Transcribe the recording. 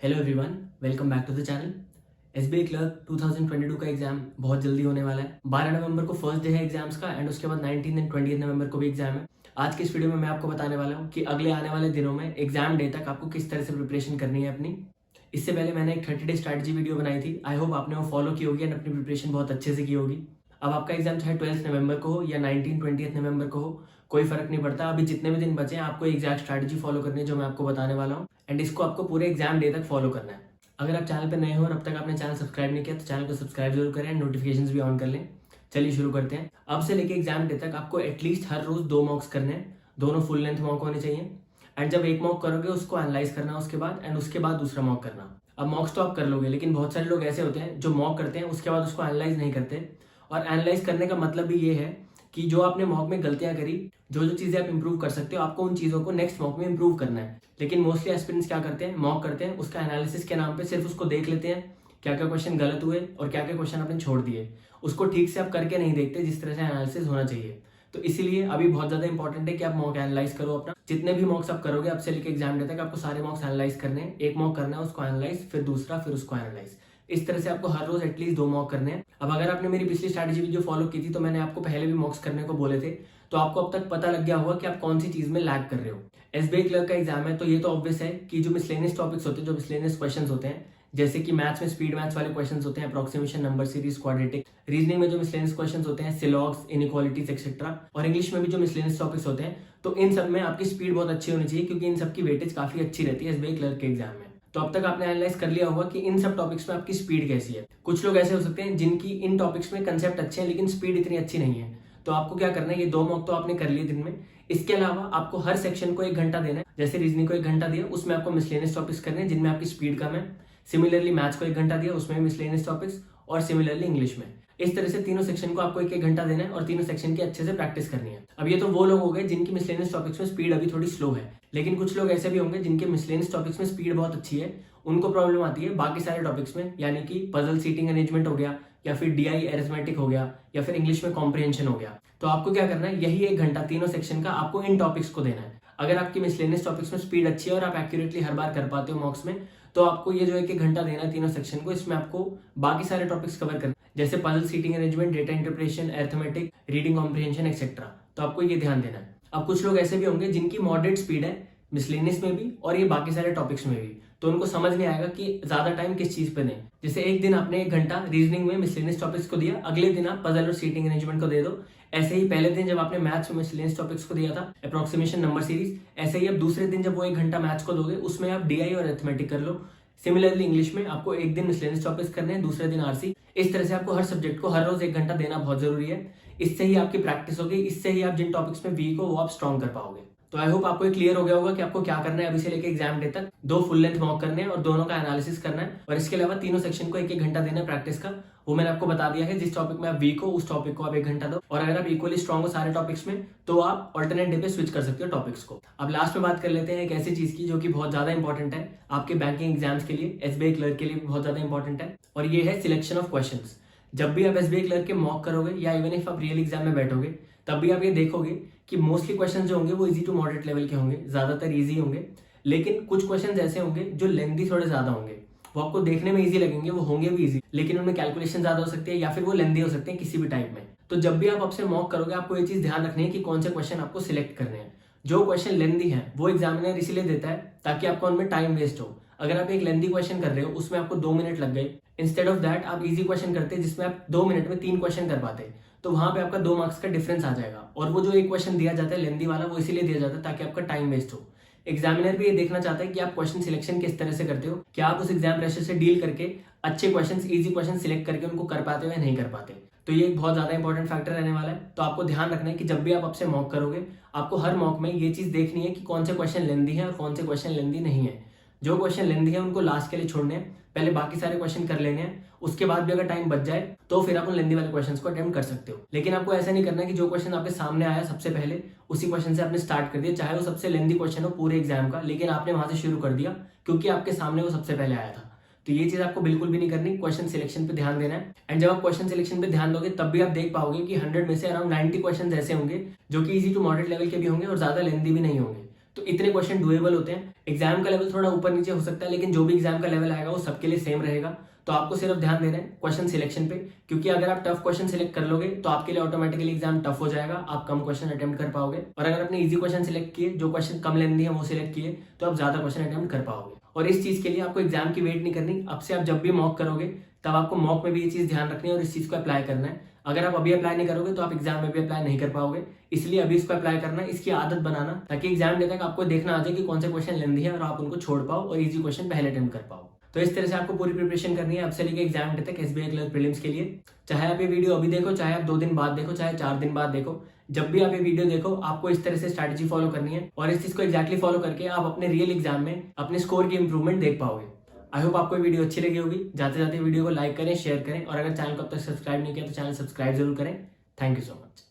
Hello everyone, welcome back to the channel. SBI clerk 2022 का exam बहुत जल्दी होने वाला है। 12 नवंबर को फर्स्ट डे है एग्जाम्स का एंड उसके बाद 19 एंड 20 नवंबर को भी एग्जाम है। आज के इस वीडियो में मैं आपको बताने वाला हूँ कि अगले आने वाले दिनों में एग्जाम डे तक आपको किस तरह से प्रिपरेशन करनी है अपनी। इससे पहले मैंने एक 30 डे स्ट्रैटेजी वीडियो बनाई थी। आई होप आपने वो फॉलो की होगी एंड अपनी प्रिपरेशन बहुत अच्छे से की होगी। अब आपका एग्जाम चाहे 12 नवंबर को हो या 19-20 नवंबर को हो, कोई फर्क नहीं पड़ता। अभी जितने भी दिन बचे हैं आपको एग्जैक्ट स्ट्रैटेजी फॉलो करनी है जो मैं आपको बताने वाला हूँ एंड इसको आपको पूरे एग्जाम डे तक फॉलो करना है। अगर आप चैनल पर नए हो और अब तक आपने चैनल सब्सक्राइब नहीं किया तो चैनल को सब्सक्राइब जरूर करें एंड नोटिफिकेशंस भी ऑन कर लें। चलिए शुरू करते हैं। अब से लेके एग्जाम डे तक आपको एटलीस्ट हर रोज 2 मॉक्स करने हैं। दोनों फुल लेंथ मॉक होने चाहिए एंड जब एक मॉक करोगे उसको एनालाइज करना उसके बाद एंड उसके बाद दूसरा मॉक करना। अब मॉक्स तो आप कर लोगे, लेकिन बहुत सारे लोग ऐसे होते हैं जो मॉक करते हैं उसके बाद उसको एनालाइज नहीं करते। और एनालाइज करने का मतलब भी ये है कि जो आपने मॉक में गलतियां करी, जो चीजें आप इंप्रूव कर सकते हो, आपको उन चीजों को नेक्स्ट मॉक में इंप्रूव करना है। लेकिन मोस्टली एस्पिरेंट्स क्या करते हैं, मॉक करते हैं, उसका एनालिसिस के नाम पे सिर्फ उसको देख लेते हैं क्या क्या क्वेश्चन गलत हुए और क्या क्या क्वेश्चन आपने छोड़ दिए। उसको ठीक से आप करके नहीं देखते जिस तरह से एनालिसिस होना चाहिए। तो इसीलिए अभी बहुत ज्यादा इंपॉर्टेंट है कि आप मॉक एनालाइज करो अपना। जितने भी मॉक्स आप करोगे अब से लेकर एग्जाम डे तक आपको सारे मॉक्स एनालाइज करने हैं। एक मॉक करना है, उसको एनालाइज, फिर दूसरा, फिर उसको एनालाइज। इस तरह से आपको हर रोज एटलीस्ट 2 मॉक करने हैं। अब अगर आपने मेरी पिछली स्ट्रैटेजी वीडियो फॉलो की थी तो मैंने आपको पहले भी मॉक्स करने को बोले थे, तो आपको अब तक पता लग गया होगा कि आप कौन सी चीज में लैग कर रहे हो। एसबीआई क्लर्क का एग्जाम है तो ये तो ऑब्वियस है कि जो मिसलेनियस टॉपिक्स होते हैं, जो मिसलेनियस क्वेश्चंस होते हैं, जैसे कि मैथ्स में स्पीड मैथ्स वाले क्वेश्चंस होते हैं, approximation, number series, quadratic. Reasoning में जो मिसलेनियस क्वेश्चंस होते हैं, सिलॉग्स, इनइक्वालिटीज एक्सेट्रा। और इंग्लिश में भी जो मिसलेनियस टॉपिक्स होते हैं, तो इन सब में आपकी स्पीड बहुत अच्छी होनी चाहिए क्योंकि इन सब की वेटेज काफी अच्छी रहती है एसबीआई क्लर्क के एग्जाम में। तो अब तक आपने एनालाइज कर लिया होगा कि इन सब टॉपिक्स में आपकी स्पीड कैसी है। कुछ लोग ऐसे हो सकते हैं जिनकी इन टॉपिक्स में कंसेप्ट अच्छे हैं लेकिन स्पीड इतनी अच्छी नहीं है। तो आपको क्या करना है, ये 2 मॉक तो आपने कर लिए दिन में। इसके अलावा आपको हर सेक्शन को 1 घंटा देना है। जैसे रीजनिंग को 1 घंटा दिया, उसमें आपको मिसलेनियस टॉपिक्स करने हैं जिनमें आपकी स्पीड कम है। सिमिलरली मैथ्स को 1 घंटा दिया, उसमें मिसलेनियस टॉपिक्स। और सिमिलरली इंग्लिश में। इस तरह से तीनों सेक्शन को आपको 1-1 घंटा देना है और तीनों सेक्शन की अच्छे से प्रैक्टिस करनी है। अब ये तो वो लोग हो गए जिनकी मिसलेनियस टॉपिक्स में स्पीड अभी थोड़ी स्लो है, लेकिन कुछ लोग ऐसे भी होंगे जिनके मिसलेनियस टॉपिक्स में स्पीड बहुत अच्छी है। उनको प्रॉब्लम आती है बाकी सारे टॉपिक्स में, यानी कि पजल सीटिंग अरेंजमेंट हो गया, या फिर डीआई अरिथमेटिक हो गया, या फिर इंग्लिश में कॉम्प्रिहेंशन हो गया। तो आपको क्या करना है, यही 1 घंटा तीनों सेक्शन का आपको इन टॉपिक्स को देना है। अगर आपकी मिसलेनियस टॉपिक्स में स्पीड अच्छी है और आप एक्यूरेटली हर बार कर पाते हो मॉक्स में, तो आपको ये जो 1-1 घंटा देना है तीनों सेक्शन को, इसमें आपको बाकी सारे टॉपिक्स कवर करना, जैसे puzzle seating arrangement, data interpretation, arithmetic, reading comprehension etcetera. तो आपको ये ध्यान देना है। अब कुछ लोग ऐसे भी होंगे जिनकी मॉडरेट स्पीड है मिसलेनियस में भी और ये बाकी सारे टॉपिक्स में भी, तो उनको समझ नहीं आएगा कि ज्यादा टाइम किस चीज पे दें। जैसे एक दिन आपने 1 घंटा रीजनिंग में मिसलेनियस टॉपिक्स को दिया, अगले दिन आप पजल और सीटिंग अरेंजमेंट को दे दो। ऐसे ही पहले दिन जब आपने मैथ्स में मिसलेनियस टॉपिक्स को दिया था, अप्रोक्सीमेशन, नंबर सीरीज, ऐसे ही अब दूसरे दिन जब वो 1 घंटा मैथ्स को दोगे उसमें आप डीआई और अरिथमेटिक कर लो। सिमिलरली इंग्लिश में आपको एक दिन मिसलेनियस टॉपिक्स करने हैं, दूसरे दिन आरसी। इस तरह से आपको हर सब्जेक्ट को हर रोज 1 घंटा देना बहुत जरूरी है। इससे ही आपकी प्रैक्टिस होगी, इससे ही आप जिन टॉपिक्स में वीक हो वो आप स्ट्रॉन्ग कर पाओगे। तो आई होप आपको क्लियर हो गया होगा कि आपको क्या करना है अभी से लेकर एग्जाम डे तक। 2 फुल लेंथ मॉक करने हैं और दोनों का एनालिसिस करना है। और इसके अलावा तीनों सेक्शन को 1-1 घंटा देना है प्रैक्टिस का। वो मैंने आपको बता दिया है। जिस टॉपिक में आप वीक हो उस टॉपिक को आप 1 घंटा दो, और अगर आप इक्वली स्ट्रॉन्ग हो सारे टॉपिक्स में तो आप ऑल्टरनेट डे पे स्विच कर सकते हो टॉपिक्स को। अब लास्ट में बात कर लेते हैं एक ऐसी चीज की जो कि बहुत ज्यादा इंपॉर्टेंट है आपके बैंकिंग एग्जाम्स के लिए, एसबीआई क्लर्क के लिए बहुत ज्यादा इंपॉर्टेंट है, और ये है सिलेक्शन ऑफ क्वेश्चंस। जब भी आप एसबीआई क्लर्क के मॉक करोगे या इवन इफ आप रियल एग्जाम में बैठोगे, तब भी आप ये देखोगे कि मोस्टली क्वेश्चन जो होंगे वो इजी टू मॉडरेट लेवल के होंगे, ज्यादातर इजी होंगे। लेकिन कुछ क्वेश्चन ऐसे होंगे जो लेंथी थोड़े ज्यादा होंगे। वो आपको देखने में इजी लगेंगे, वो होंगे भी इजी, लेकिन उनमें कैलकुलेशन ज्यादा हो सकती है या फिर वो लेंथी हो सकते हैं किसी भी टाइप में। तो जब भी आप आपसे मॉक करोगे आपको ये चीज ध्यान रखनी है कि कौन से क्वेश्चन आपको सिलेक्ट करने हैं। जो क्वेश्चन लेंथी है वो एग्जामिनर इसीलिए देता है ताकि आपको उनमें टाइम वेस्ट हो। अगर आप एक लेंथी क्वेश्चन कर रहे हो उसमें आपको 2 मिनट लग गए, इंस्टेड ऑफ दैट आप इजी क्वेश्चन करते जिसमें आप 2 मिनट में 3 क्वेश्चन कर पाते, तो वहां पे आपका 2 मार्क्स का डिफरेंस आ जाएगा। और वो जो एक क्वेश्चन दिया जाता है लेंथी वाला, वो इसीलिए दिया जाता है ताकि आपका टाइम वेस्ट हो। एग्जामिनर भी ये देखना चाहता है कि आप क्वेश्चन सिलेक्शन किस तरह से करते हो, क्या आप उस एग्जाम प्रेशर से डील करके अच्छे क्वेश्चन, इजी क्वेश्चन सिलेक्ट करके उनको कर पाते हो या नहीं कर पाते। तो ये एक बहुत ज्यादा इंपॉर्टेंट फैक्टर रहने वाला है। तो आपको ध्यान रखना है कि जब भी आप आपसे मॉक करोगे आपको हर मॉक में ये चीज देखनी है कि कौन से क्वेश्चन लेंथी है और कौन से क्वेश्चन लेंथी नहीं है। जो क्वेश्चन लेंथी है उनको लास्ट के लिए छोड़ने हैं, पहले बाकी सारे क्वेश्चन कर लेने हैं। उसके बाद भी अगर टाइम बच जाए तो फिर आप उन लेंथी वाले क्वेश्चंस को अटेम्प्ट कर सकते हो। लेकिन आपको ऐसा नहीं करना है कि जो क्वेश्चन आपके सामने आया सबसे पहले उसी क्वेश्चन से आपने स्टार्ट कर दिया, चाहे वो सबसे लेंथी क्वेश्चन हो पूरे एग्जाम का, लेकिन आपने वहां से शुरू कर दिया क्योंकि आपके सामने वो सबसे पहले आया था। तो ये चीज आपको बिल्कुल भी नहीं करनी। क्वेश्चन सिलेक्शन पे ध्यान देना है। एंड जब आप क्वेश्चन सिलेक्शन पे ध्यान दोगे तब भी आप देख पाओगे कि 100 में से अराउंड 90 क्वेश्चन ऐसे होंगे जो कि इजी टू मॉडरेट लेवल के भी होंगे और ज्यादा लेंथी भी नहीं होंगे। तो इतने क्वेश्चन डुएबल होते हैं। एग्जाम का लेवल थोड़ा ऊपर नीचे हो सकता है, लेकिन जो भी एग्जाम का लेवल आएगा वो सबके लिए सेम रहेगा। तो आपको सिर्फ ध्यान देना है क्वेश्चन सिलेक्शन पे, क्योंकि अगर आप टफ क्वेश्चन सिलेक्ट कर लोगे तो आपके लिए ऑटोमेटिकली एग्जाम टफ हो जाएगा, आप कम क्वेश्चन अटेम्प्ट कर पाओगे। और अगर आपने इजी क्वेश्चन सिलेक्ट किए, जो क्वेश्चन कम लेंथी है वो सिलेक्ट किए, तो आप ज्यादा क्वेश्चन अटेम्प्ट कर पाओगे। और इस चीज के लिए आपको एग्जाम की वेट नहीं करनी। अब से आप जब भी मॉक करोगे तब आपको मॉक में भी ये चीज ध्यान रखनी है और इस चीज को अप्लाई करना है। अगर आप अभी अप्लाई नहीं करोगे तो आप एग्जाम में भी अप्लाई नहीं कर पाओगे, इसलिए अभी इसको अप्लाई करना, इसकी आदत बनाना, ताकि एग्जाम डे तक आपको देखना आ जाए कि कौन से क्वेश्चन लेंथी है और आप उनको छोड़ पाओ और इजी क्वेश्चन पहले अटेम्प्ट कर पाओ। तो इस तरह से आपको पूरी प्रिपरेशन करनी है अब से लेके एग्जाम डे तक एसबीआई क्लर्क प्रीलिम्स के लिए। चाहे आप ये वीडियो अभी देखो, चाहे आप 2 दिन बाद देखो, चाहे 4 दिन बाद देखो, जब भी आप ये वीडियो देखो आपको इस तरह से स्ट्रैटेजी फॉलो करनी है और इस चीज को एक्जैक्टली फॉलो करके आप अपने रियल एग्जाम में अपने स्कोर की इंप्रूवमेंट देख पाओगे। आई होप आपको वीडियो अच्छी लगी होगी। जाते जाते वीडियो को लाइक करें, शेयर करें और अगर चैनल को अब तक सब्सक्राइब नहीं किया तो चैनल सब्सक्राइब जरूर करें। Thank you so much.